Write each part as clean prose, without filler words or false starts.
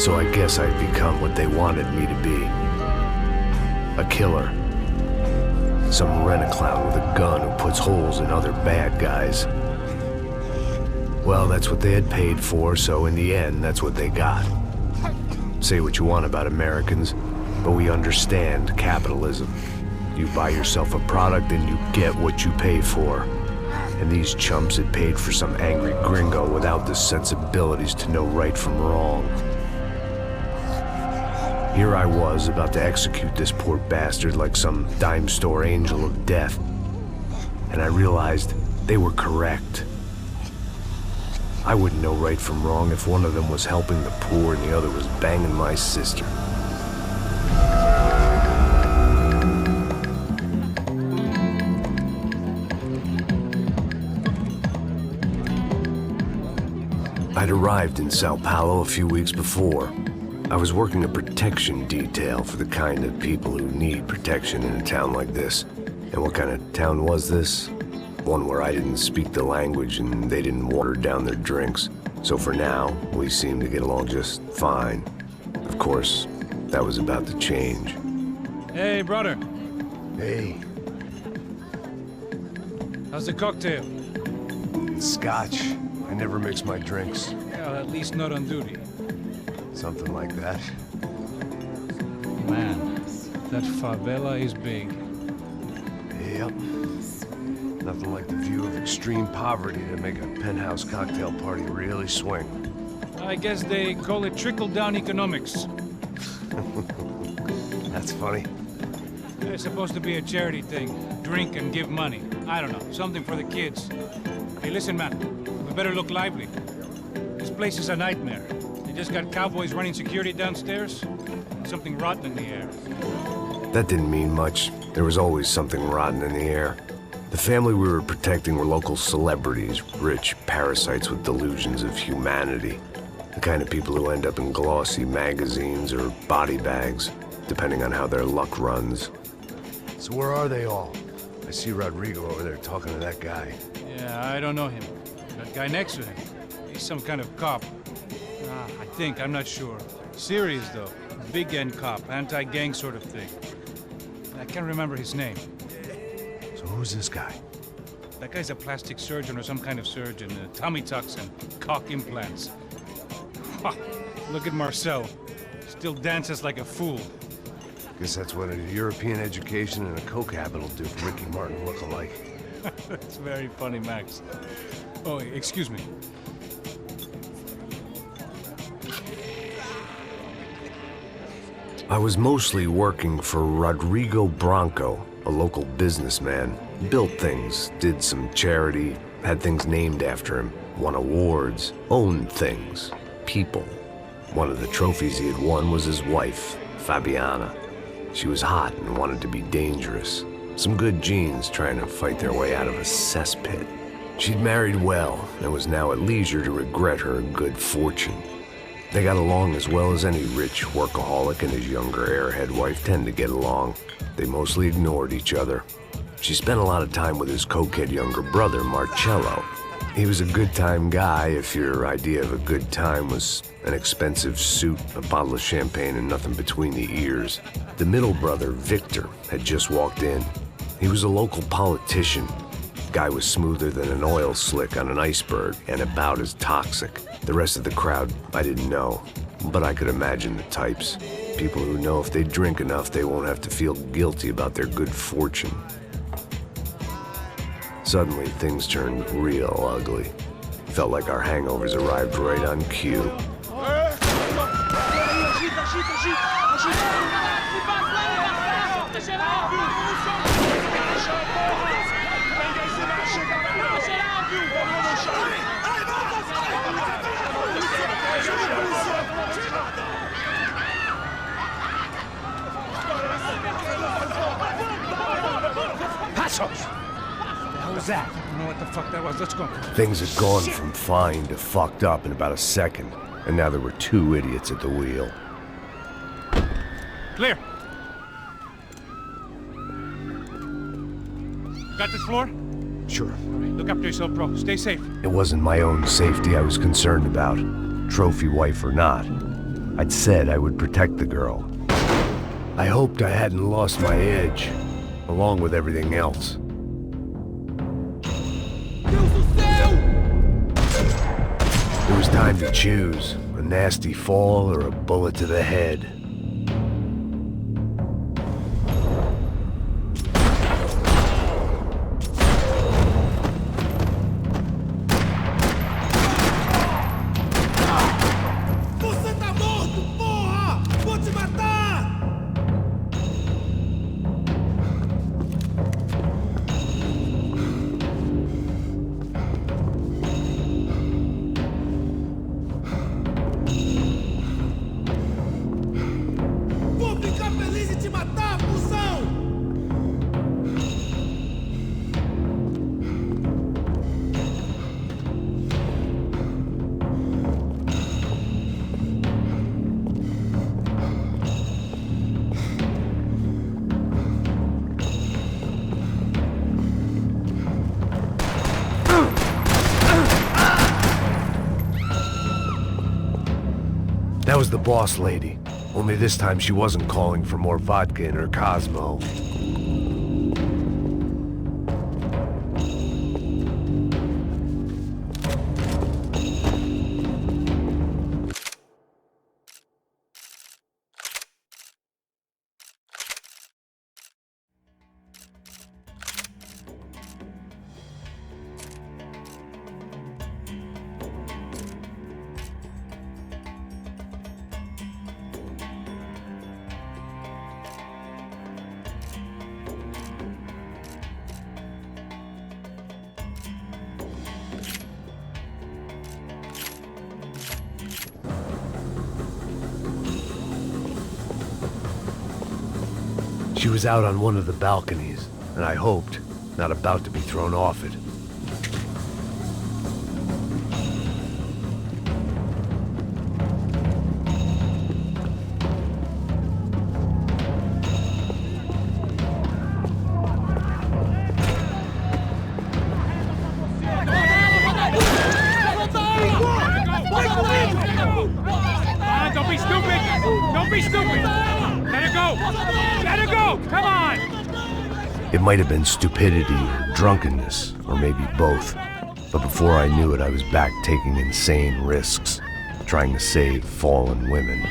So I guess I'd become what they wanted me to be. A killer. Some rent-a-clown with a gun who puts holes in other bad guys. Well, that's what they had paid for, so in the end, that's what they got. Say what you want about Americans, but we understand capitalism. You buy yourself a product and you get what you pay for. And these chumps had paid for some angry gringo without the sensibilities to know right from wrong. Here I was, about to execute this poor bastard like some dime store angel of death. And I realized they were correct. I wouldn't know right from wrong if one of them was helping the poor and the other was banging my sister. I'd arrived in Sao Paulo a few weeks before. I was working a protection detail for the kind of people who need protection in a town like this. And what kind of town was this? One where I didn't speak the language and they didn't water down their drinks. So for now, we seemed to get along just fine. Of course, that was about to change. Hey, brother. Hey. How's the cocktail? Scotch. I never mix my drinks. Well, at least not on duty. Something like that. Man, that favela is big. Yep. Nothing like the view of extreme poverty to make a penthouse cocktail party really swing. I guess they call it trickle-down economics. That's funny. It's supposed to be a charity thing. Drink and give money. I don't know, something for the kids. Hey, listen, man. We better look lively. This place is a nightmare. They just got cowboys running security downstairs. Something rotten in the air. That didn't mean much. There was always something rotten in the air. The family we were protecting were local celebrities, rich parasites with delusions of humanity. The kind of people who end up in glossy magazines or body bags, depending on how their luck runs. So where are they all? I see Rodrigo over there talking to that guy. Yeah, I don't know him. That guy next to him. He's some kind of cop. I think, I'm not sure. Serious, though. Big end cop, anti-gang sort of thing. I can't remember his name. So who's this guy? That guy's a plastic surgeon or some kind of surgeon. Tummy tucks and cock implants. Ha! Look at Marcel. Still dances like a fool. Guess that's what a European education and a coke habit will do for Ricky Martin look-alike. That's very funny, Max. Oh, excuse me. I was mostly working for Rodrigo Branco, a local businessman. Built things, did some charity, had things named after him, won awards, owned things, people. One of the trophies he had won was his wife, Fabiana. She was hot and wanted to be dangerous. Some good genes trying to fight their way out of a cesspit. She'd married well and was now at leisure to regret her good fortune. They got along as well as any rich workaholic and his younger airhead wife tend to get along. They mostly ignored each other. She spent a lot of time with his cokehead younger brother, Marcello. He was a good-time guy if your idea of a good time was an expensive suit, a bottle of champagne, and nothing between the ears. The middle brother, Victor, had just walked in. He was a local politician. Guy was smoother than an oil slick on an iceberg and about as toxic. The rest of the crowd, I didn't know, but I could imagine the types. People who know if they drink enough, they won't have to feel guilty about their good fortune. Suddenly, things turned real ugly. Felt like our hangovers arrived right on cue. What the hell was that? I don't know what the fuck that was. Let's go. Things had gone from fine to fucked up in about a second, and now there were two idiots at the wheel. Clear. Got this floor? Sure. All right, look after yourself, bro. Stay safe. It wasn't my own safety I was concerned about, trophy wife or not. I'd said I would protect the girl. I hoped I hadn't lost my edge, along with everything else. It was time to choose, a nasty fall or a bullet to the head. That was the boss lady. Only this time she wasn't calling for more vodka in her Cosmo. She was out on one of the balconies, and I hoped, not about to be thrown off it. Don't be stupid! Don't be stupid! Let her go! Let her go! Come on! It might have been stupidity or drunkenness, or maybe both. But before I knew it, I was back taking insane risks, trying to save fallen women.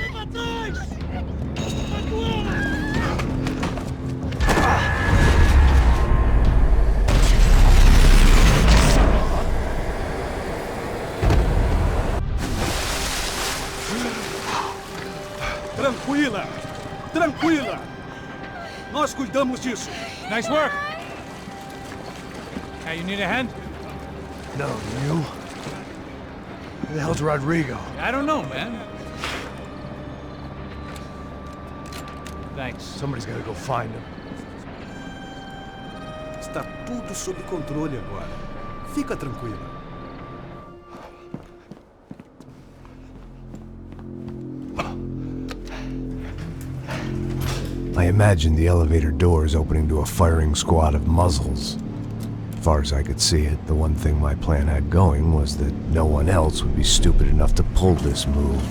Tranquila! Tranquila! Nós cuidamos disso. Nice work! Hey, you need a hand? No, you? Who the hell's Rodrigo? I don't know, man. Thanks. Somebody's gotta go find him. Está tudo sob controle agora. Fica tranquila. I imagined the elevator doors opening to a firing squad of muzzles. As far as I could see it, the one thing my plan had going was that no one else would be stupid enough to pull this move.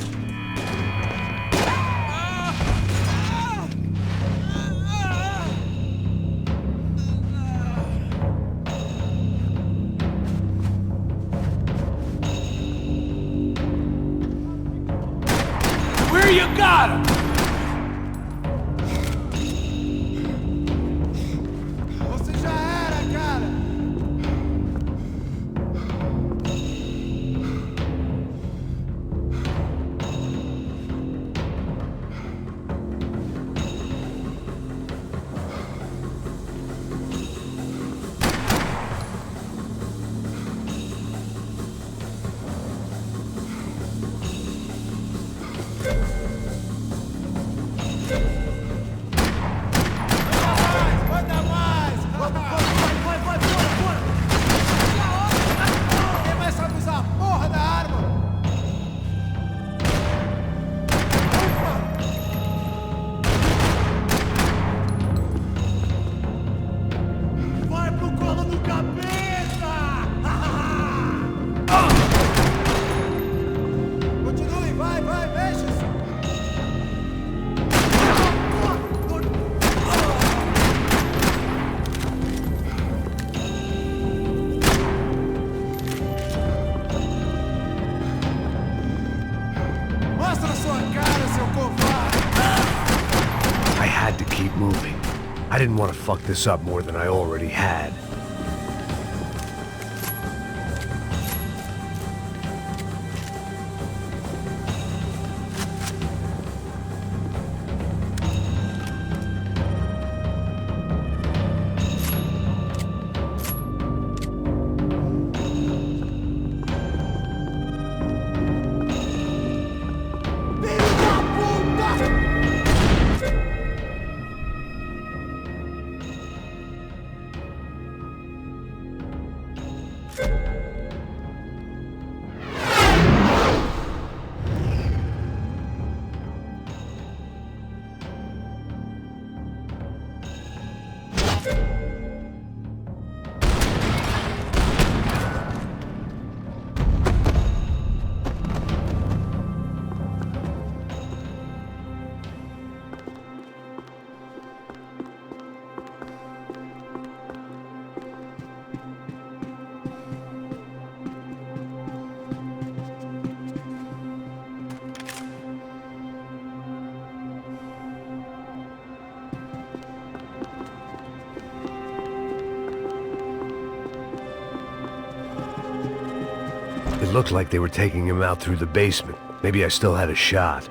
Where you got him? I didn't want to fuck this up more than I already had. It looked like they were taking him out through the basement. Maybe I still had a shot.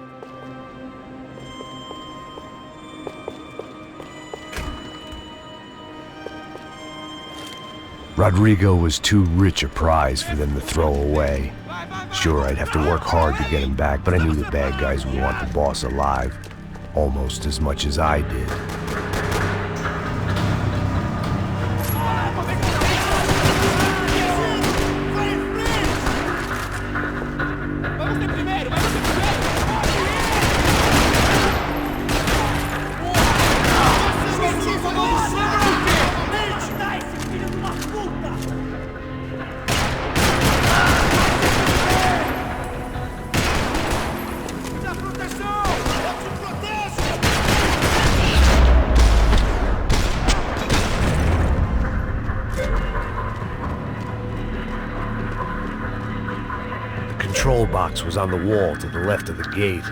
Rodrigo was too rich a prize for them to throw away. Sure, I'd have to work hard to get him back, but I knew the bad guys would want the boss alive. Almost as much as I did. The control box was on the wall to the left of the gate.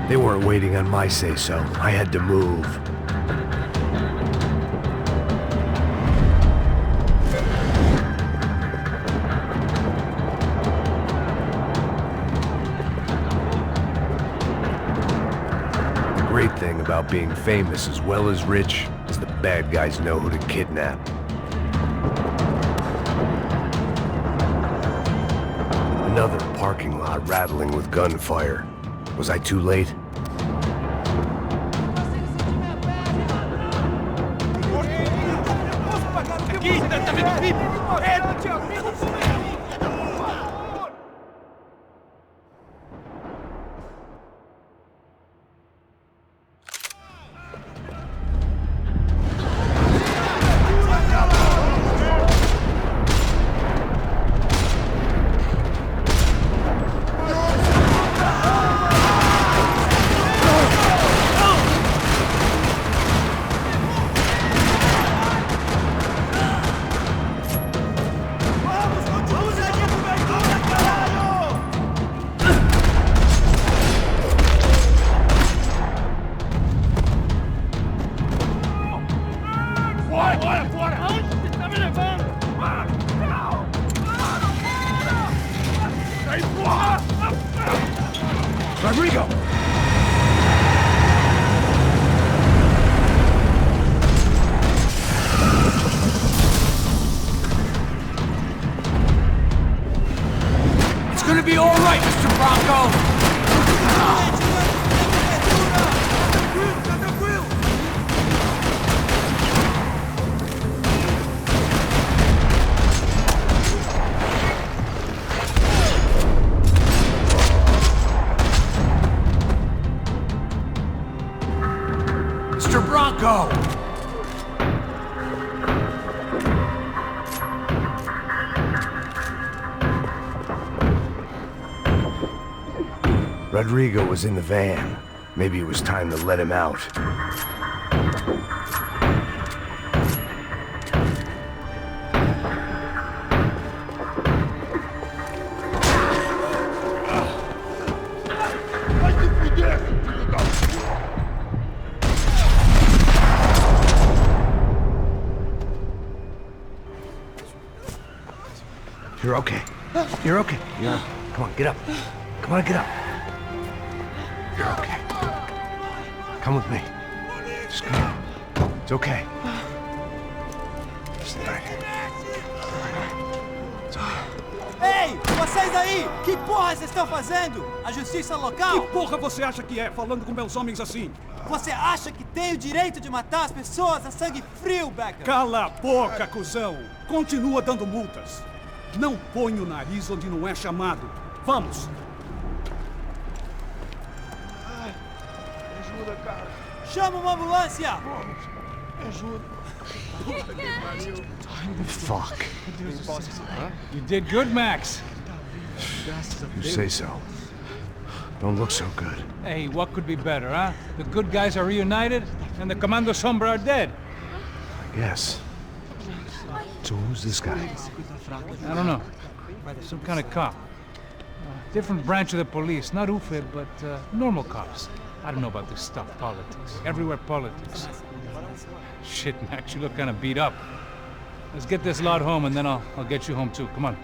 They weren't waiting on my say-so. I had to move. The great thing about being famous as well as rich is the bad guys know who to kidnap. Another parking lot rattling with gunfire. Was I too late? Rodrigo! It's gonna be all right, Mr. Bronco! go! Rodrigo was in the van. Maybe it was time to let him out. You're okay. You're okay. Yeah. Come on, get up. Come on, get up. You're okay. Come with me. Just come on. It's okay. Stay right here. It's okay. Ei, vocês aí! Que porra vocês estão fazendo? A justiça local? Que porra você acha que é, falando com meus homens assim? Você acha que tem o direito de matar as pessoas a sangue frio, Becker? Cala a boca, cuzão! Continua dando multas. Não põe o nariz onde não é chamado. Vamos! Ajuda, cara. Chama uma ambulância! Fuck. You did good, Max. You say so. Don't look so good. Hey, what could be better, huh? The good guys are reunited, and the Comando sombra are dead. I guess. So who's this guy? I don't know. Some kind of cop. Different branch of the police. Not UFE, but normal cops. I don't know about this stuff, politics. Everywhere politics. Shit, Max, you look kind of beat up. Let's get this lot home, and then I'll get you home too. Come on.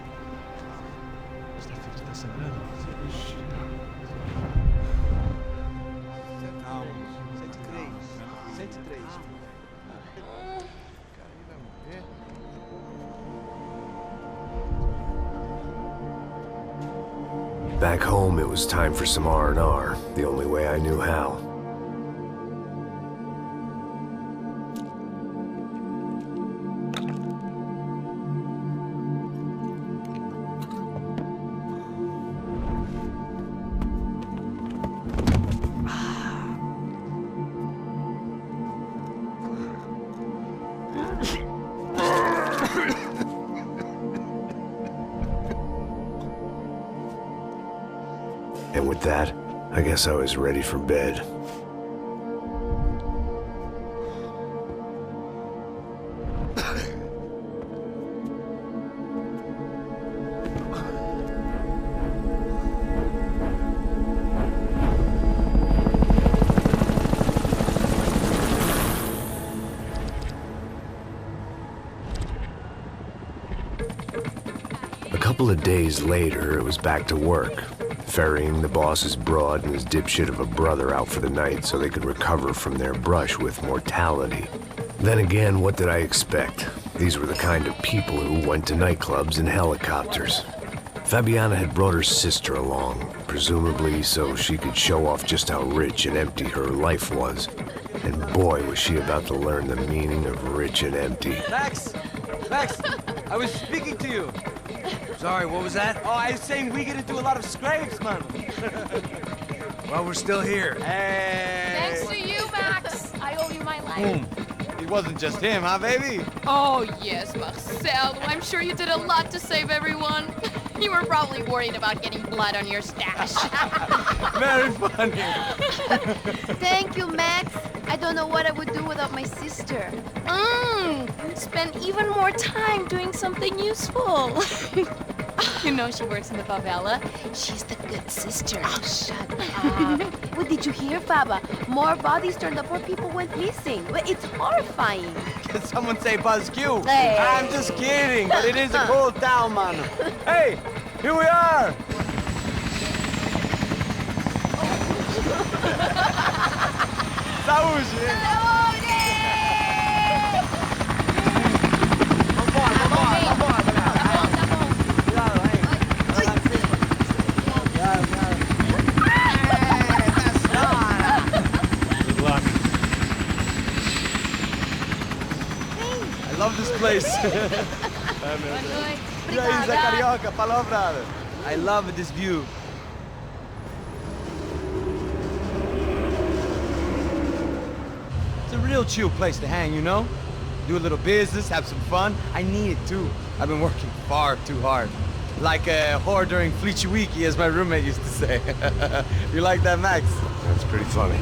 Back home, it was time for some R&R, the only way I knew how. And with that, I guess I was ready for bed. A couple of days later, it was back to work. Ferrying the boss's broad and his dipshit of a brother out for the night so they could recover from their brush with mortality. Then again, what did I expect? These were the kind of people who went to nightclubs in helicopters. Fabiana had brought her sister along, presumably so she could show off just how rich and empty her life was. And boy, was she about to learn the meaning of rich and empty. Max! Max! I was speaking to you! Sorry, what was that? Oh, I was saying we get into a lot of scrapes, man. Well, we're still here. Hey! Thanks to you, Max. I owe you my life. It wasn't just him, huh, baby? Oh, yes, Marcel. I'm sure you did a lot to save everyone. You were probably worried about getting blood on your stash. Very funny. Thank you, Max. I don't know what I would do without my sister. Spend even more time doing something useful. You know she works in the favela. She's the good sister. Oh, shut up. What did you hear, Baba? More bodies turned up where people went missing. It's horrifying. Did someone say Buzz Q? Hey. I'm just kidding, but it is a cold town, man. Hey, here we are. Saúde! I love this place. E aí, Zé Carioca, palavrada. I love this view. It's a real chill place to hang, you know? Do a little business, have some fun. I need it too. I've been working far too hard. Like a whore during Fleechy Weeky, as my roommate used to say. You like that, Max? That's pretty funny.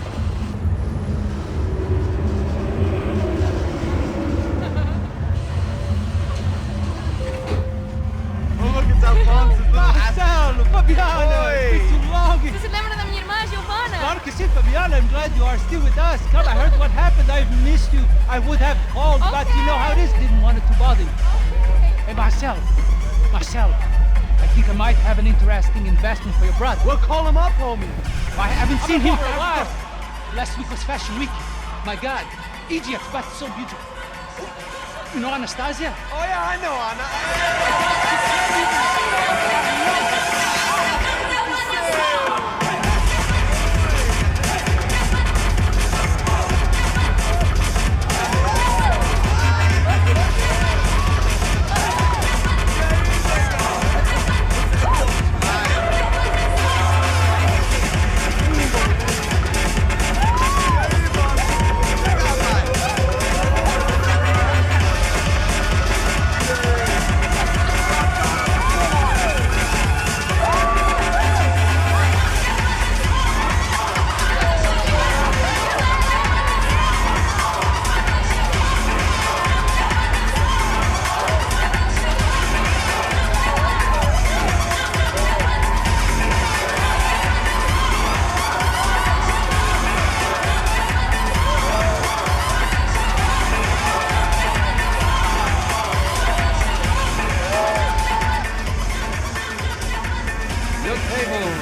Oh, look, it's Alfonso's little Marcelo, Fabiana, it's been so long. Você se lembra da minha irmã, Giovanna? Claro que sim, Fabiana. I'm glad you are still with us. Come, I heard what happened. I've missed you. I would have called, but you know how it is. Didn't want it to bother you. Hey, Marcelo, I think I might have an interesting investment for your brother. Well, call him up, homie. I haven't seen him for a while. Last week was Fashion Week. My God, Egypt, but so beautiful. You know Anastasia? Oh, yeah, I know, Anna.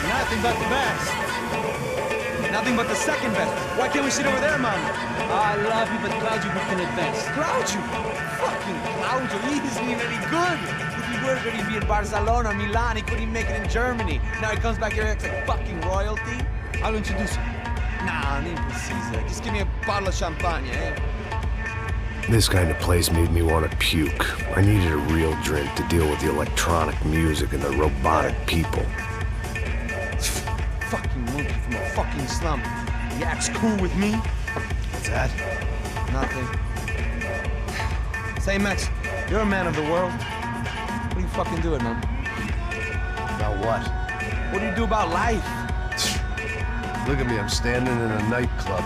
Nothing but the best. Nothing but the second best. Why can't we sit over there, man? I love you, but Claudio booked in advance. Claudio? Fucking Claudio, he isn't even any good. If he were good, he'd be in Barcelona, Milan, he couldn't even make it in Germany. Now he comes back here and acts like fucking royalty. I'll introduce you. Nah, nem precisa. Just give me a bottle of champagne, eh? This kind of place made me want to puke. I needed a real drink to deal with the electronic music and the robotic people. Fucking monkey from a fucking slum. He acts cool with me. What's that? Nothing. Say, Max, you're a man of the world. What are you fucking doing, man? About what? What do you do about life? Look at me, I'm standing in a nightclub,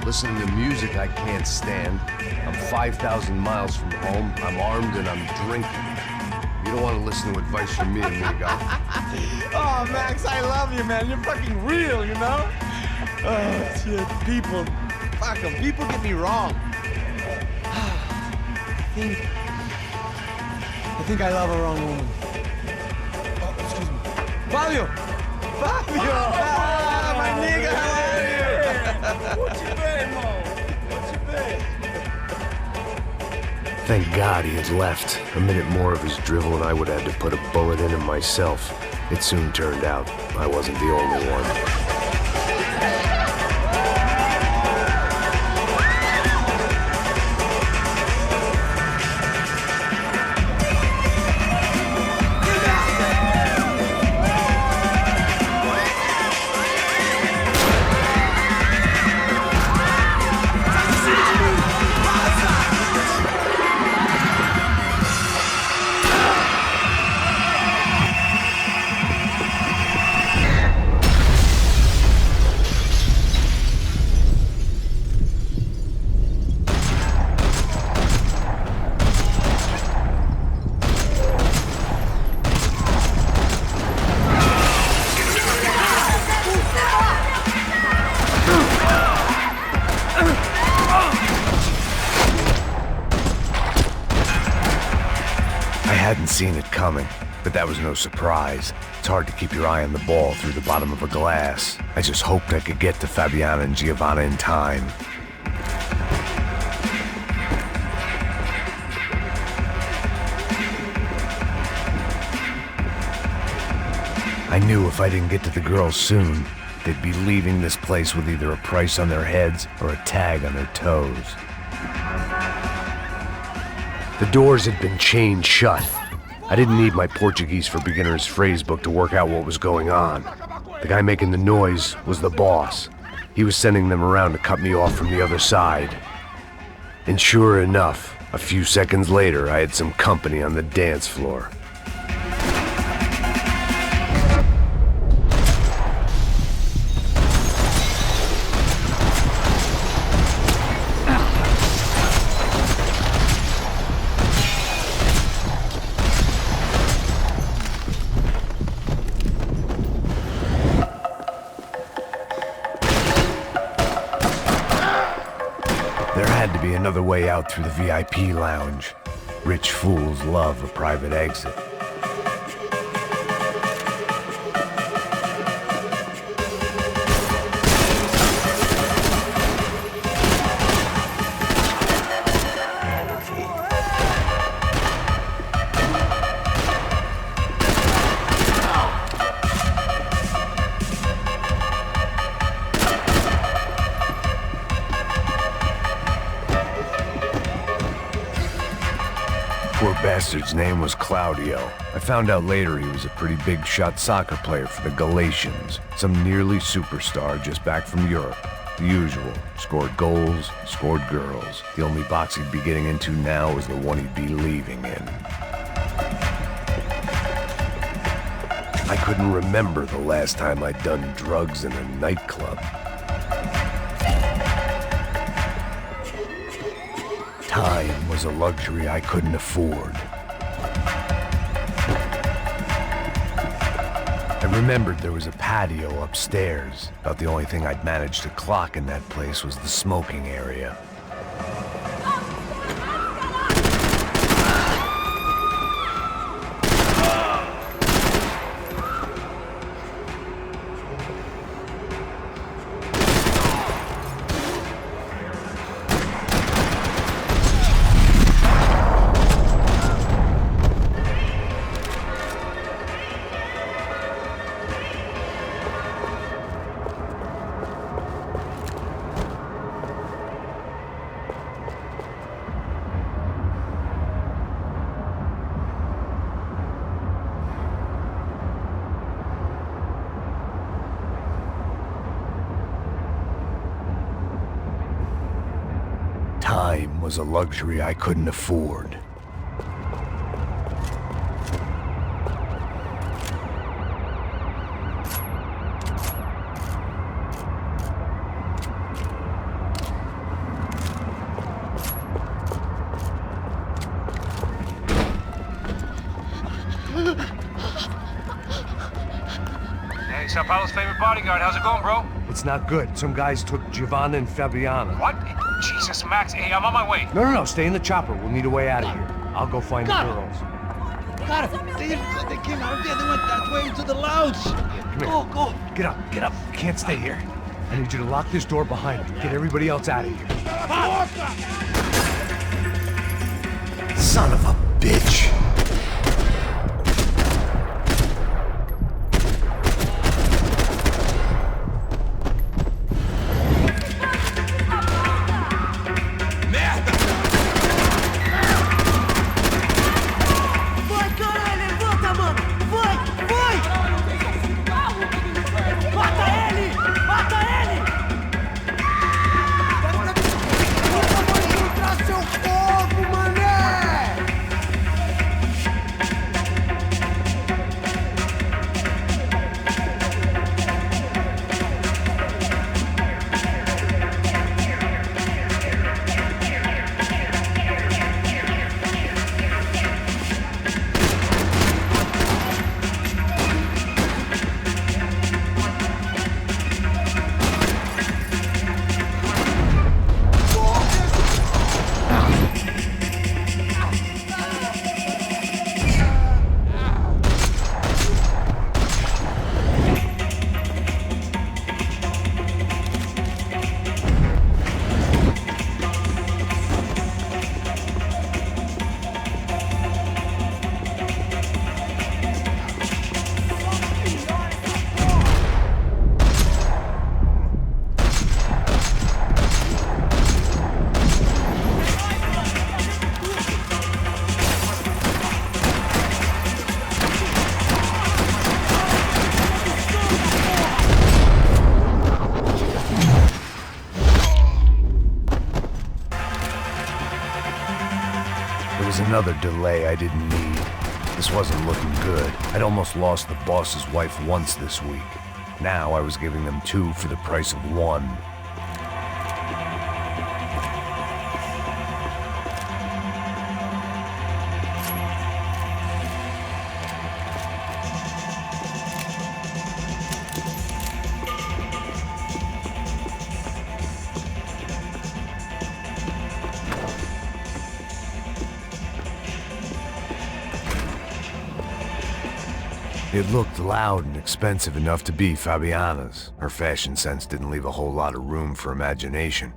listening to music I can't stand. I'm 5,000 miles from home, I'm armed, and I'm drinking. You don't want to listen to advice from me, amigo. Oh, Max, I love you, man. You're fucking real, you know? Oh, shit. People. Fuck them. People get me wrong. I think I love a wrong woman. Oh, excuse me. Fabio! Fabio! Ah, my nigga, how are you? What you been, Mo? What you been? Thank God he had left. A minute more of his drivel and I would have to put a bullet in him myself. It soon turned out I wasn't the only one. I hadn't seen it coming, but that was no surprise. It's hard to keep your eye on the ball through the bottom of a glass. I just hoped I could get to Fabiana and Giovanna in time. I knew if I didn't get to the girls soon, they'd be leaving this place with either a price on their heads or a tag on their toes. The doors had been chained shut. I didn't need my Portuguese for Beginners phrase book to work out what was going on. The guy making the noise was the boss. He was sending them around to cut me off from the other side. And sure enough, a few seconds later, I had some company on the dance floor. There had to be another way out through the VIP lounge. Rich fools love a private exit. Poor bastard's name was Claudio. I found out later he was a pretty big shot soccer player for the Galatians. Some nearly superstar just back from Europe. The usual. Scored goals, scored girls. The only box he'd be getting into now was the one he'd be leaving in. I couldn't remember the last time I'd done drugs in a nightclub. Time was a luxury I couldn't afford. I remembered there was a patio upstairs. About the only thing I'd managed to clock in that place was the smoking area. Time was a luxury I couldn't afford. Hey, Sao Paulo's favorite bodyguard. How's it going, bro? It's not good. Some guys took Giovanna and Fabiana. What? Jesus, Max. Hey, I'm on my way. No, stay in the chopper. We'll need a way out of here. I'll go find the girls. Got it. They came out of there. They went that way into the lounge. Come here. Go. Get up. You can't stay here. I need you to lock this door behind you. Get everybody else out of here. Son of a bitch. Another delay I didn't need. This wasn't looking good. I'd almost lost the boss's wife once this week. Now I was giving them 2 for the price of 1. It looked loud and expensive enough to be Fabiana's. Her fashion sense didn't leave a whole lot of room for imagination,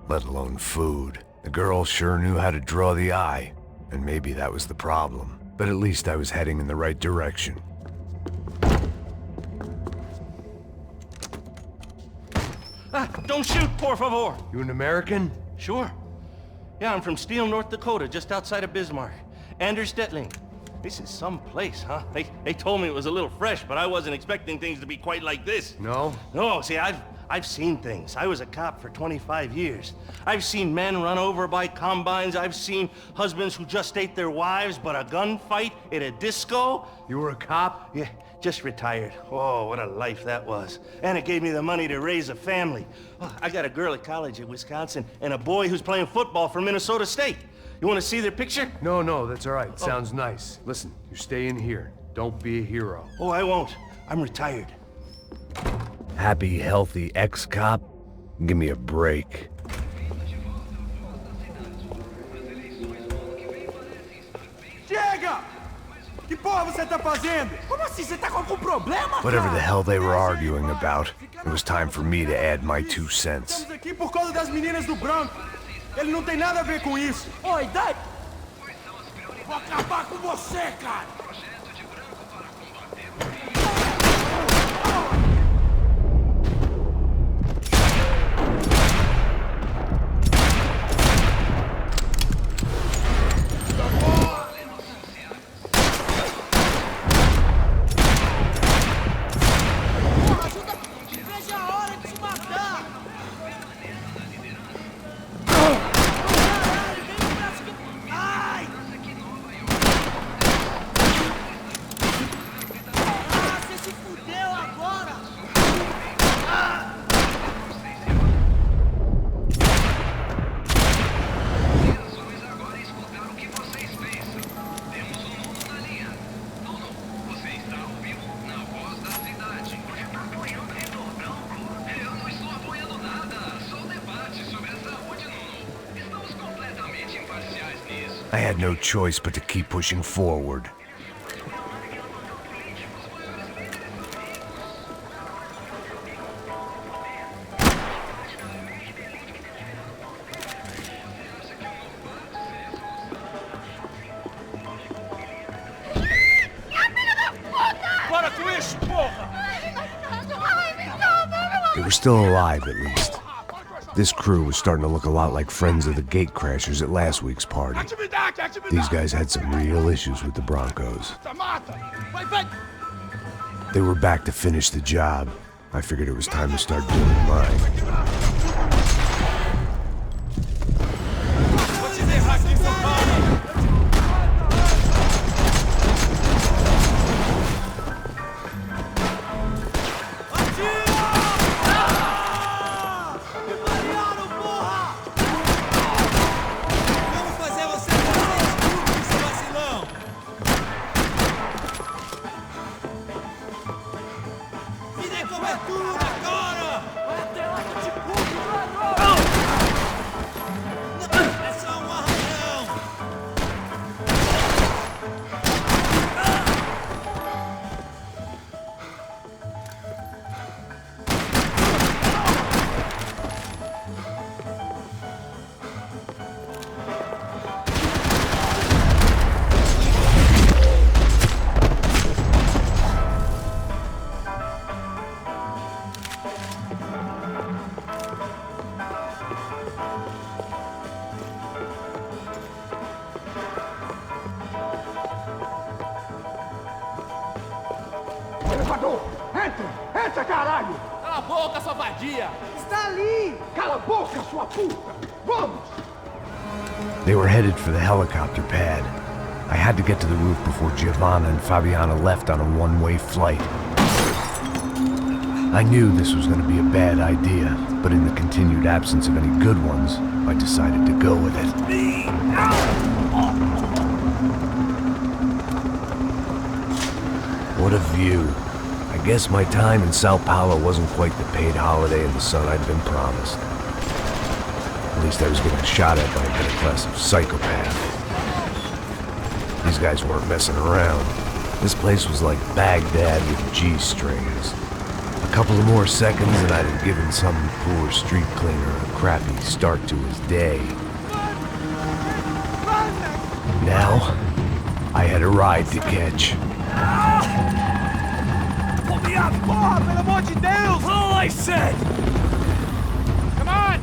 let alone food. The girl sure knew how to draw the eye, and maybe that was the problem. But at least I was heading in the right direction. Don't shoot, por favor! You an American? Sure. Yeah, I'm from Steele, North Dakota, just outside of Bismarck. Anders Detling. This is some place, huh? They told me it was a little fresh, but I wasn't expecting things to be quite like this. No? No, see, I've seen things. I was a cop for 25 years. I've seen men run over by combines. I've seen husbands who just ate their wives, but a gunfight at a disco. You were a cop? Yeah, just retired. Oh, what a life that was. And it gave me the money to raise a family. Oh, I got a girl at college at Wisconsin and a boy who's playing football for Minnesota State. You want to see their picture? No, that's all right. Sounds nice. Listen, you stay in here. Don't be a hero. Oh, I won't. I'm retired. Happy, healthy ex-cop? Give me a break. Chega! Que porra você tá fazendo? Como assim? Você tá com algum problema, Whatever the hell they were arguing about, it was time for me to add my 2 cents. Estamos aqui por causa das meninas do branco. Ele não tem nada a ver com isso. Oi, Dad! Vou acabar com você, cara! I had no choice but to keep pushing forward. Para com isso, porra! They were still alive, at least. This crew was starting to look a lot like friends of the gatecrashers at last week's party. These guys had some real issues with the Broncos. They were back to finish the job. I figured it was time to start doing mine. Entra, caralho! Cala a boca, sua vadia! Está ali! Cala a boca, sua puta! Vamos! They were headed for the helicopter pad. I had to get to the roof before Giovanna and Fabiana left on a one-way flight. I knew this was going to be a bad idea, but in the continued absence of any good ones, I decided to go with it. What a view. I guess my time in Sao Paulo wasn't quite the paid holiday in the sun I'd been promised. At least I was getting shot at by a better class of psychopath. These guys weren't messing around. This place was like Baghdad with G-strings. A couple of more seconds and I'd have given some poor street cleaner a crappy start to his day. Now, I had a ride to catch. Pull me up! Bob, pelo amor de Deus! All I said! Come on!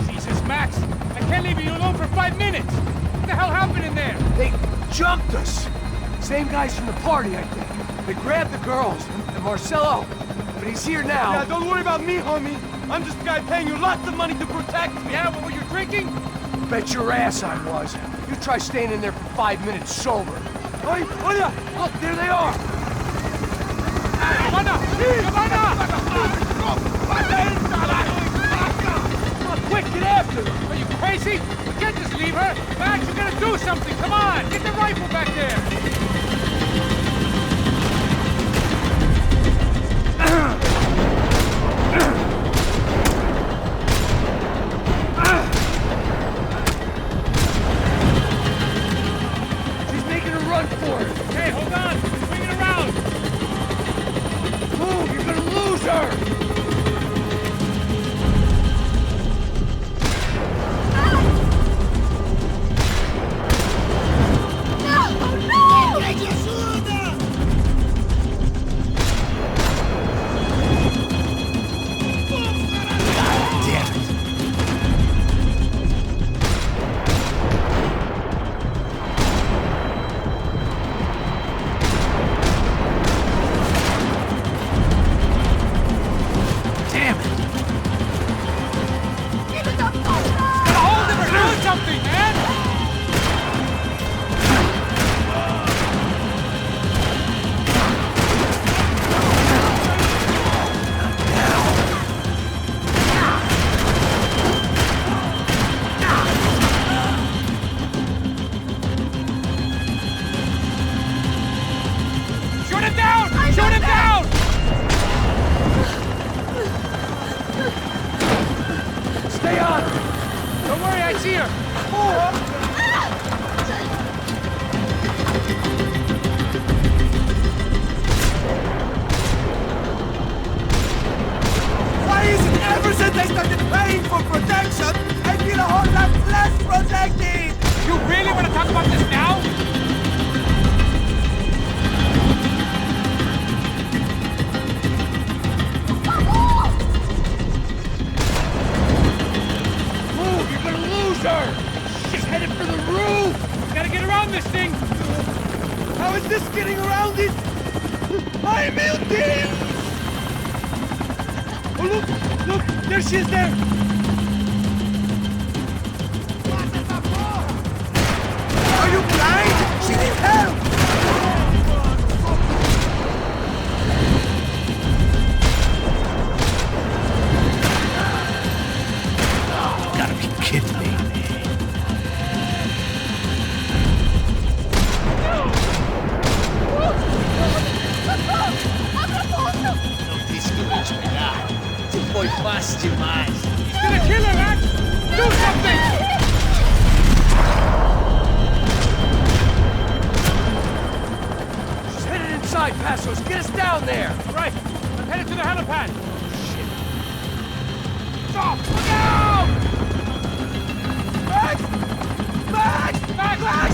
Jesus, Max, I can't leave you alone for 5 minutes. What the hell happened in there? They jumped us! Same guys from the party, I think. They grabbed the girls, and Marcelo. But he's here now. Yeah, don't worry about me, homie. I'm just a guy paying you lots of money to protect me. Yeah, what were you drinking? Bet your ass I was. You try staying in there for 5 minutes sober. Oi, olha! Look, there they are! Giovanna! Quick, get after them! Are you crazy? We can't just leave her. Max, you gotta do something. Come on, get the rifle back there. She's making a run for it! Hey, hold on. Swing it around. Move, you're gonna lose her! Something, man! Shoot him down! Shoot him down! Stay on! Don't worry, I see her. Why is it ever since I started paying for protection, I feel a whole lot less protected? You really want to talk about this now? Move, you're gonna lose her! She's headed for the roof! Gotta get around this thing. How is this getting around it? I'm melting! Oh, look, there she is there! Are you blind? She needs help! Gotta be kidding me. Foi fácil demais. He's gonna kill her, Max! Do something! She's headed inside, Passos. Get us down there! Right, I'm headed to the helipad. Shit. Stop! Look out! Max! Max! Max! Max!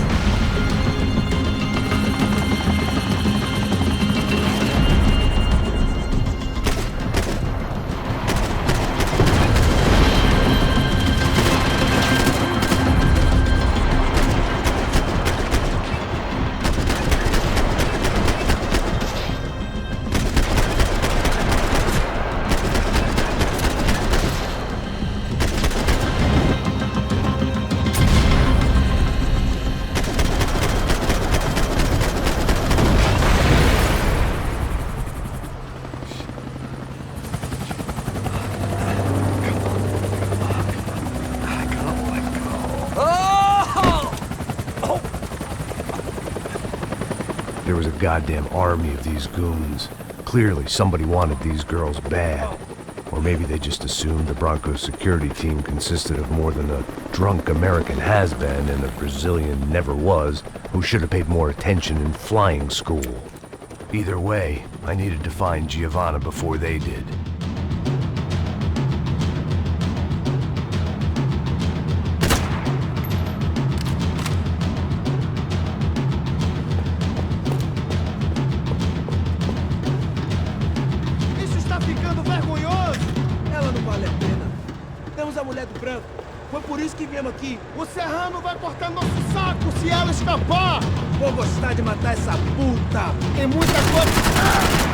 goddamn army of these goons. Clearly, somebody wanted these girls bad. Or maybe they just assumed the Bronco security team consisted of more than a drunk American has-been and a Brazilian never-was who should have paid more attention in flying school. Either way, I needed to find Giovanna before they did. Isso está ficando vergonhoso! Ela não vale a pena. Temos a mulher do branco. Foi por isso que viemos aqui. O serrano vai cortar nosso saco se ela escapar! Vou gostar de matar essa puta! Tem muita coisa...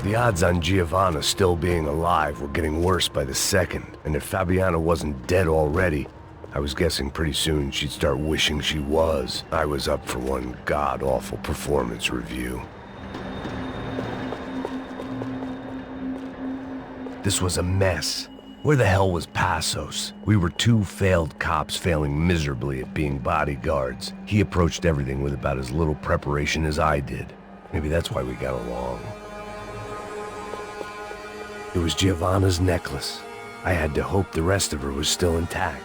The odds on Giovanna still being alive were getting worse by the second, and if Fabiana wasn't dead already, I was guessing pretty soon she'd start wishing she was. I was up for one god-awful performance review. This was a mess. Where the hell was Passos? We were two failed cops failing miserably at being bodyguards. He approached everything with about as little preparation as I did. Maybe that's why we got along. It was Giovanna's necklace. I had to hope the rest of her was still intact.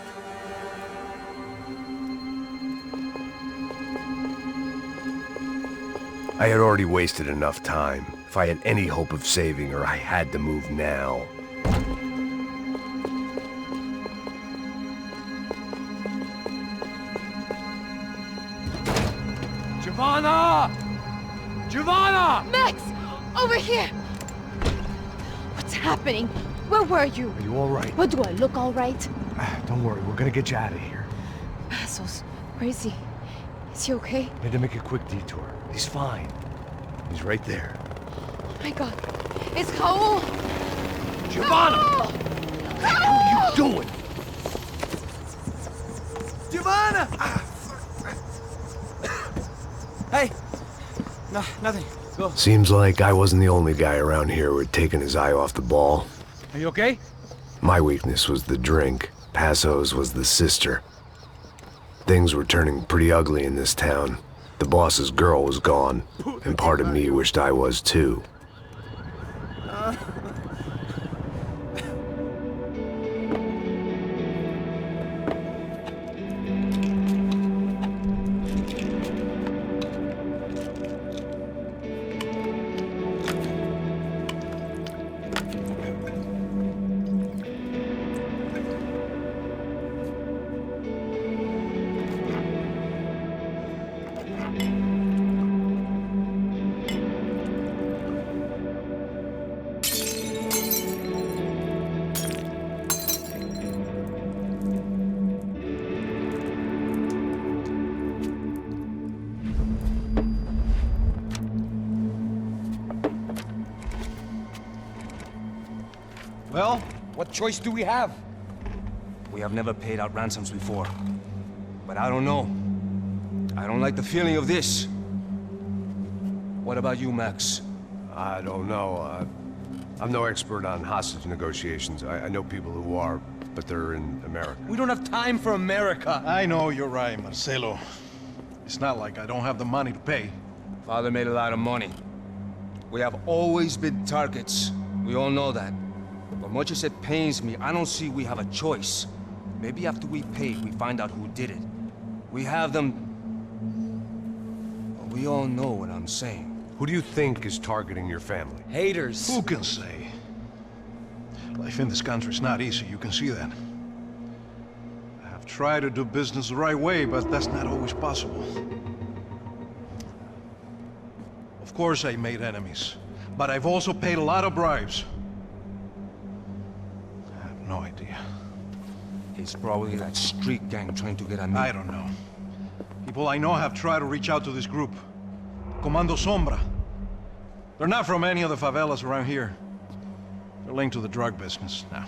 I had already wasted enough time. If I had any hope of saving her, I had to move now. Giovanna! Giovanna! Max! Over here! What's happening? Where were you? Are you all right? What do I look all right? Don't worry, we're gonna get you out of here. Passos, where is he? Is he okay? Had to make a quick detour. He's fine. He's right there. Oh my god. It's Raul! Giovanna! Raul! What are you doing? Giovanna! Hey! No, nothing. Go. Seems like I wasn't the only guy around here who had taken his eye off the ball. Are you okay? My weakness was the drink. Passo's was the sister. Things were turning pretty ugly in this town. The boss's girl was gone, and part of me wished I was too. Well, what choice do we have? We have never paid out ransoms before. But I don't know. I don't like the feeling of this. What about you, Max? I don't know. I'm no expert on hostage negotiations. I know people who are, but they're in America. We don't have time for America. I know you're right, Marcelo. It's not like I don't have the money to pay. Father made a lot of money. We have always been targets. We all know that. But much as it pains me, I don't see we have a choice. Maybe after we pay, we find out who did it. We have them... We all know what I'm saying. Who do you think is targeting your family? Haters. Who can say? Life in this country is not easy, you can see that. I have tried to do business the right way, but that's not always possible. Of course I made enemies, but I've also paid a lot of bribes. I have no idea. It's probably that street gang trying to get at me. I don't know. People I know have tried to reach out to this group. Comando Sombra. They're not from any of the favelas around here. They're linked to the drug business. Now,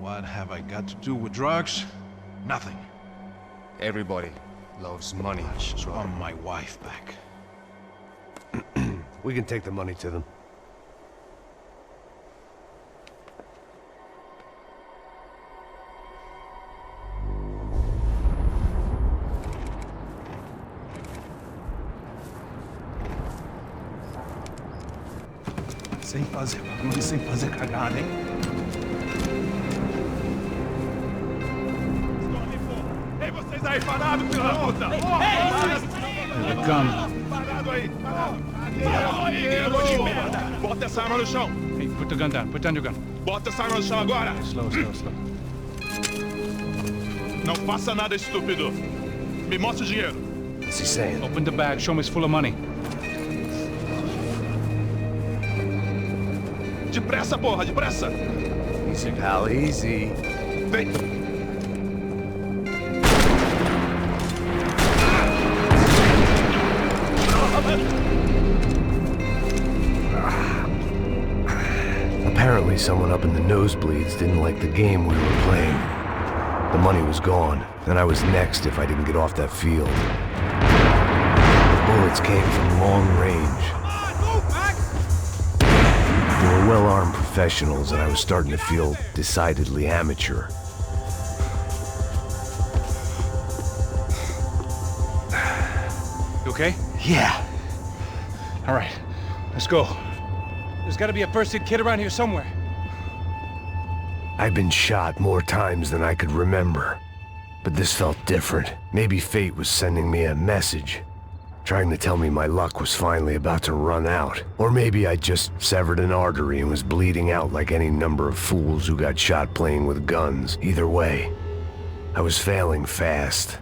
what have I got to do with drugs? Nothing. Everybody loves money. I just want my wife back. We can take the money to them. Sem fazer barulho e sem fazer cagada, hein? Ei, vocês aí parados, filho da puta! Here they come. Parado aí, parado! De merda! Bota essa arma no chão! Hey, put the gun down. Put down your gun. Bota essa arma no chão agora! Slow, slow, slow. Não faça nada, estúpido! Me mostra o dinheiro! What's he saying? Open the bag. Show me it's full of money. Depressa, porra, depressa! Easy, pal, easy. Vem! Apparently someone up in the nosebleeds didn't like the game we were playing. The money was gone, and I was next if I didn't get off that field. The bullets came from long range. They were well-armed professionals, and I was starting to feel decidedly amateur. You okay? Yeah. All right. Let's go. There's got to be a first-aid kit around here somewhere. I'd been shot more times than I could remember. But this felt different. Maybe fate was sending me a message, trying to tell me my luck was finally about to run out. Or maybe I just severed an artery and was bleeding out like any number of fools who got shot playing with guns. Either way, I was failing fast.